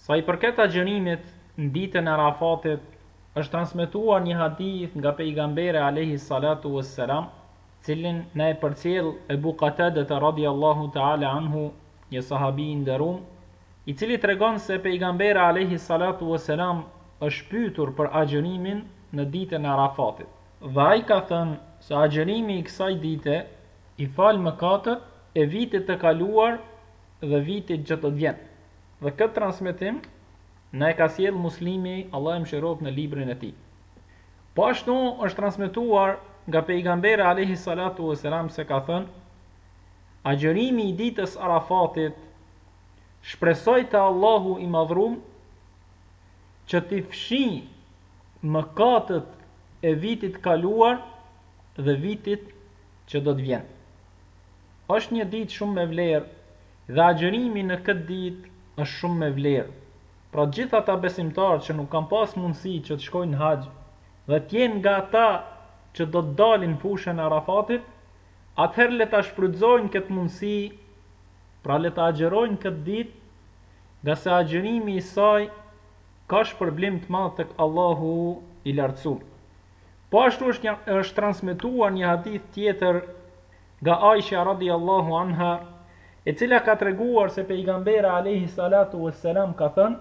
Sa I përket agjërimit në ditën e Arafatit, është transmetuar një hadith nga pejgamberi alayhi salatu wassalam, cilin na e përcjell Ebu Qatada radhiyallahu ta'ala anhu, një sahabi I nderuar, I cili tregon se pejgamberi alayhi salatu wassalam është pyetur për agjërimin në ditën e Arafatit. Dhe ai ka thënë se agjërimi I kësaj dite I fal mëkatet e vitit të kaluar dhe vitit që do të vjen. Dhe këtë transmetim na e ka sjell Muslimi, Allah e mëshiroft, në librin e tij. Po ashtu është transmetuar nga pejgamberi alayhi salatu wassalam se ka thënë: agjërimi I ditës Arafatit shpresoj te Allahu I madhrum që t'i fshijë mëkatet e vitit kaluar dhe vitit që do të vjen. Është një ditë shumë me vlerë dhe agjërimi në këtë ditë është shumë me vlerë. Pra gjithë ata besimtarë që nuk kanë pas mundësi që të shkojnë haxh dhe të jenë nga ata që do të dalin fushën e Arafatit, atëherë le ta shfrytëzojnë këtë mundësi, pra le ta agjërojnë këtë ditë, nga se agjërimi I saj ka shpërblim të madh tek Allahu I lartësuar. Po ashtu është transmetuar një hadith tjetër nga Aisha radhiyallahu anha, e cila ka treguar se pejgamberi alayhi salatu wassalam ka thënë: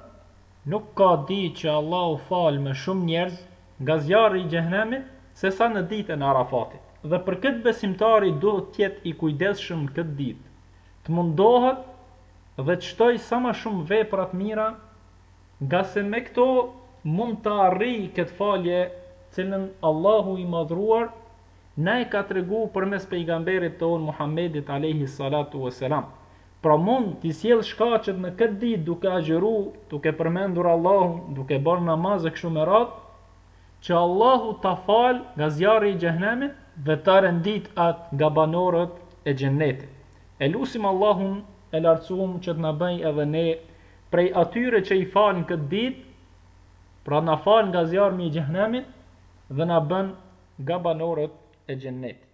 nuk ka ditë që Allahu fal më shumë njerëz nga zjarri I xhenemit se sa në ditën e Arafatit. Dhe për këtë besimtari duhet të jetë I kujdesshëm në këtë ditë, të mundohet dhe të shtoj sa më shumë vepra të mira, nga se me këto mund të arrijë këtë falje cilën Allahu I madhruar na e ka tregu përmes pejgamberit ton Muhammedit alayhi salatu wassalam. Pra mund t'i sjell shkaqet në këtë ditë duke agjëru, duke përmendur Allahun, duke bërë namaz e kështu me radhë, që Allahu ta fal nga zjarri I xhenemit dhe ta rendit atë nga banorët e xhennetit. E lutim Allahun e lartësuar që të na bëj edhe ne prej atyre që I falin këtë ditë, pra na fal nga zjarri I xhenemit dhe na bën nga banorët e xhennetit.